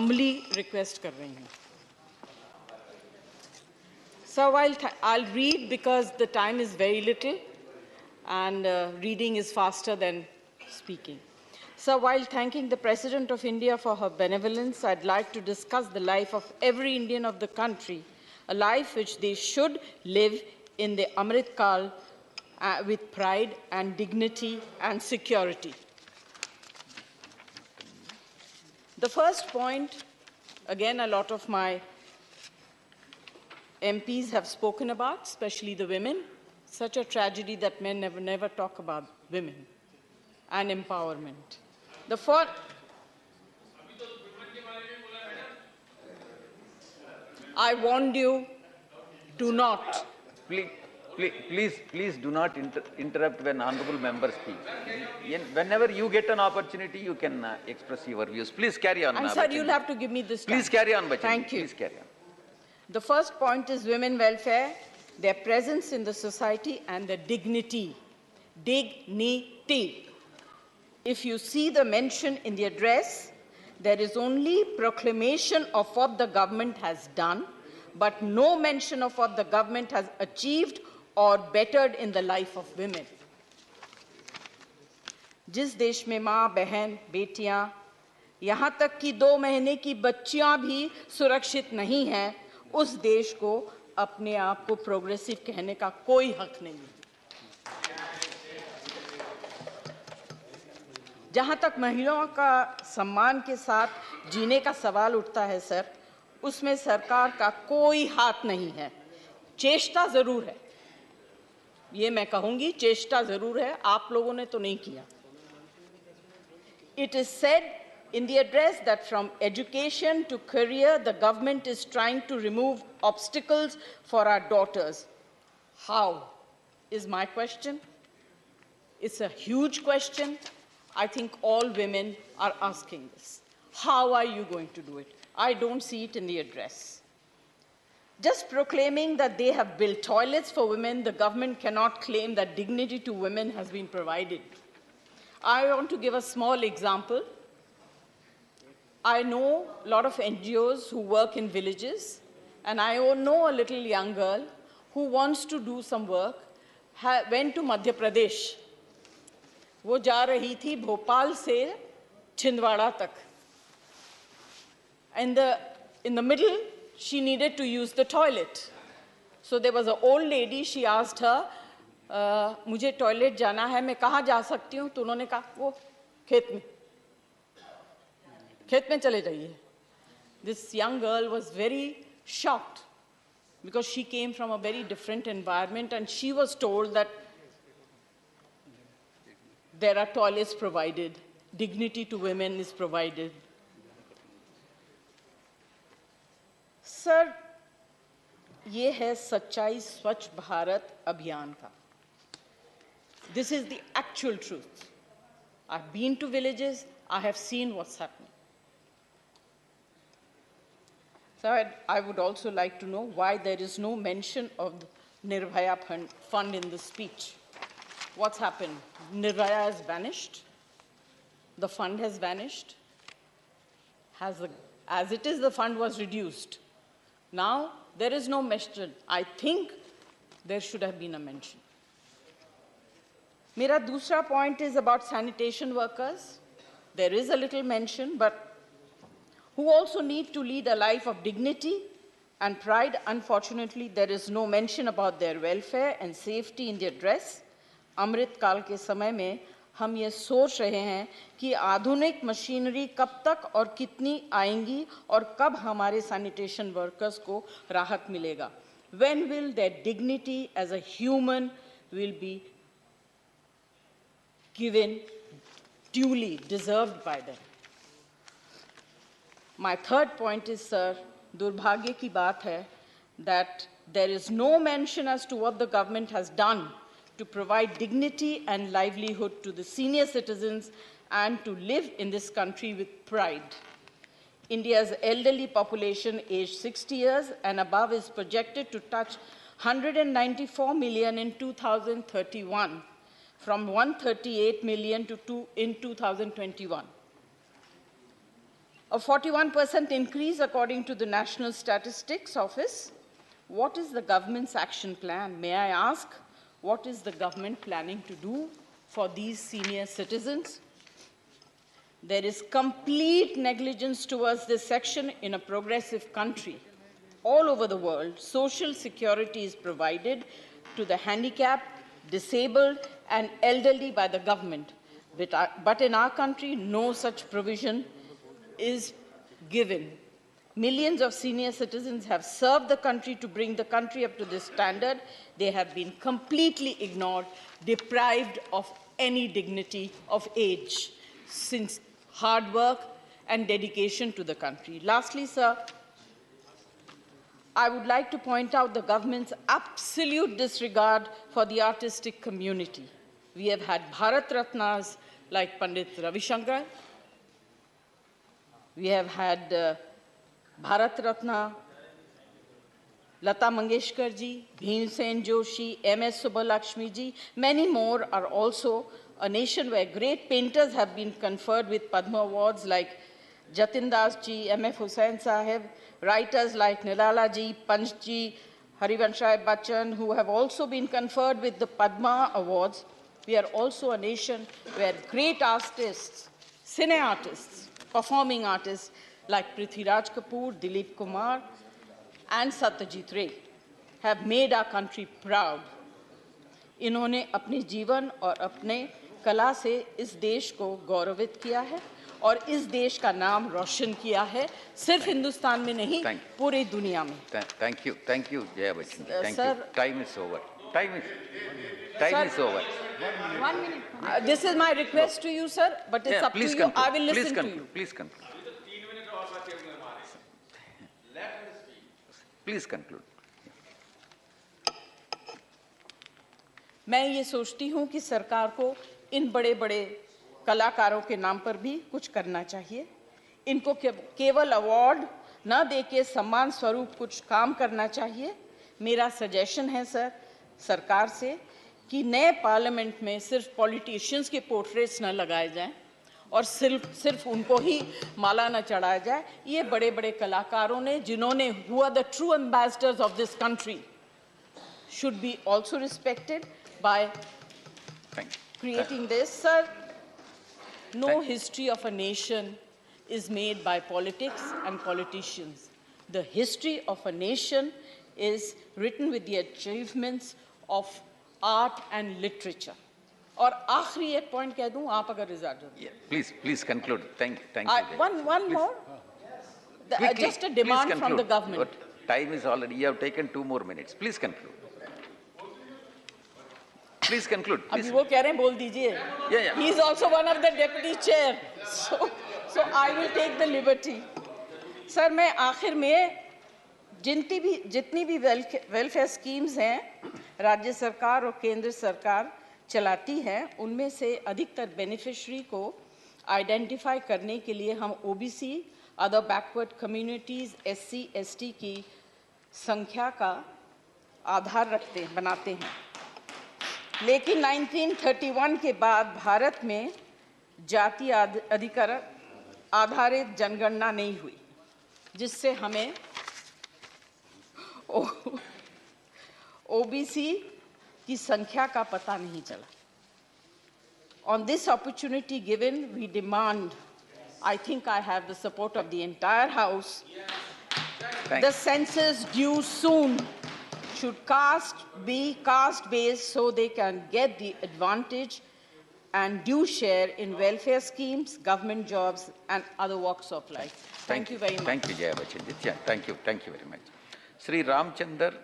humbly request कर रही हूँ. So I'll read because the time is very little and reading is faster than speaking. So while thanking the President of India for her benevolence, I'd like to discuss the life of every Indian of the country, a life which they should live in the Amrit Kal with pride and dignity and security. The first point, again, a lot of my MPs have spoken about, especially the women. Such a tragedy that men never talk about women and empowerment. The first, I warned you, do not. Please do not interrupt when honorable members speak. Whenever you get an opportunity, you can express your views. Please carry on. And sir, you'll have to give me this time. Please carry on, Bachchan. Thank you. Please carry on. The first point is women welfare, their presence in the society and their dignity. Dignity. If you see the mention in the address, there is only proclamation of what the government has done, but no mention of what the government has achieved or bettered in the life of women. जिस देश में माँ, बहन, बेटियां, यहाँ तक कि 2 महीने की बच्चियां भी सुरक्षित नहीं हैं, उस देश को अपने आप को प्रोग्रेसिव कहने का कोई हक नहीं है. जहां तक महिलाओं का सम्मान के साथ जीने का सवाल उठता है सर, उसमें सरकार का कोई हाथ नहीं है. चेष्टा जरूर है, ये मैं कहूंगी, चेष्टा जरूर है, आप लोगों ने तो नहीं किया. It is said in the address that from education to career, the government is trying to remove obstacles for our daughters. How is my question? It's a huge question. I think all women are asking this. How are you going to do it? I don't see it in the address. Just proclaiming that they have built toilets for women, the government cannot claim that dignity to women has been provided. I want to give a small example. I know a lot of NGOs who work in villages, and I know a little young girl who wants to do some work, went to Madhya Pradesh. वो जा रही थी भोपाल से छिंदवाड़ा तक. In the middle, she needed to use the toilet. So there was an old lady, she asked her, मुझे toilet जाना है, मैं कहाँ जा सकती हूँ? तो उन्होंने कहा, वो खेत में चले जाइए. This young girl was very shocked because she came from a very different environment and she was told that there are toilets provided, dignity to women is provided. Sir, ये है सच्चाई स्वच्छ भारत अभियान का. This is the actual truth. I've been to villages, I have seen what's happening. So I would also like to know why there is no mention of the Nirbhaya fund in the speech. What's happened? Nirbhaya has vanished. The fund has vanished. As it is, the fund was reduced. Now, there is no mention. I think there should have been a mention. मेरा दूसरा point is about sanitation workers. There is a little mention, but who also need to lead a life of dignity and pride. Unfortunately, there is no mention about their welfare and safety in the address. अमृत काल के समय में हम ये सोच रहे हैं कि आधुनिक मशीनरी कब तक और कितनी आएंगी और कब हमारे sanitation workers को राहत मिलेगा. When will their dignity as a human will be given duly, deserved by them? My third point is, sir, दुर्भाग्य की बात है that there is no mention as to what the government has done to provide dignity and livelihood to the senior citizens and to live in this country with pride. India's elderly population aged 60 years and above is projected to touch 194 million in 2031, from 138 million in 2021. A 41% increase according to the National Statistics Office. What is the government's action plan? May I ask, what is the government planning to do for these senior citizens? There is complete negligence towards this section in a progressive country. All over the world, social security is provided to the handicapped, disabled, and elderly by the government. But in our country, no such provision is given. Millions of senior citizens have served the country to bring the country up to this standard. They have been completely ignored, deprived of any dignity of age since hard work and dedication to the country. Lastly, sir, I would like to point out the government's absolute disregard for the artistic community. We have had Bharat Ratnas like Pandit Ravi Shankar. We have had Bharat Ratna, Lata Mangeshkar ji, Bhimsen Joshi, M.S. Subbalakshmi ji. Many more are also a nation where great painters have been conferred with Padma Awards like Jatin Das ji, M.F. Hussain Sahib, writers like Nirala ji, Panch ji, Harivansh Rai Bachchan, who have also been conferred with the Padma Awards. We are also a nation where great artists, cine artists, performing artists like Prithviraj Kapoor, Dilip Kumar, and Satyajit Ray have made our country proud. इन्होंने अपने जीवन और अपने कला से इस देश को गौरवित किया है और इस देश का नाम रोशन किया है, सिर्फ हिंदुस्तान में नहीं, पूरी दुनिया में. Thank you, Jaya Bachchan. Thank sir, you. Time is over. Time is over. 1 minute. This is my request to you, sir, but it's up to you. Conclude. I will listen to you. Please conclude. Please conclude. मैं ये सोचती हूँ कि सरकार को इन बड़े-बड़े कलाकारों के नाम पर भी कुछ करना चाहिए. इनको केवल अवार्ड न देके सम्मान स्वरूप कुछ काम करना चाहिए. मेरा सजेशन है सर सरकार से कि नए पार्लियामेंट में सिर्फ पॉलिटिशियंस के पोर्ट्रेट्स न लगाए जाएं और सिर्फ उनको ही माला न चढ़ाया जाए. ये बड़े-बड़े कलाकारों ने जिन्होंने who are the true ambassadors of this country should be also respected by creating this. Sir, no history of a nation is made by politics and politicians. The history of a nation is written with the achievements of art and literature. और आखिरी एक point कह दूं, आप अगर इजाजत. Please conclude. Thank you. One more. Just a demand from the government. Time is already. You have taken 2 more minutes. Please conclude. Please conclude. अभी वो कह रहे हैं बोल दीजिए. Yeah. He is also one of the deputy chair. So I will take the liberty. Sir मैं आखिर में जितनी भी वेलफेयर स्कीम्स हैं राज्य सरकार और केंद्र सरकार चलाती है, उनमें से अधिकतर बेनिफिशियरी को आइडेंटिफाई करने के लिए हम OBC, other backward communities, SC, ST की संख्या का आधार बनाते हैं. लेकिन 1931 के बाद भारत में जाति अधिकार आधारित जनगणना नहीं हुई, जिससे हमें ओबीसी की संख्या का पता नहीं चला. On this opportunity given, we demand, I think I have the support of the entire House, the census due soon should be caste-based so they can get the advantage and due share in welfare schemes, government jobs, and other walks of life. Thank you very much. Thank you, Jaya Bachchan. Thank you very much. Sri Ramchandar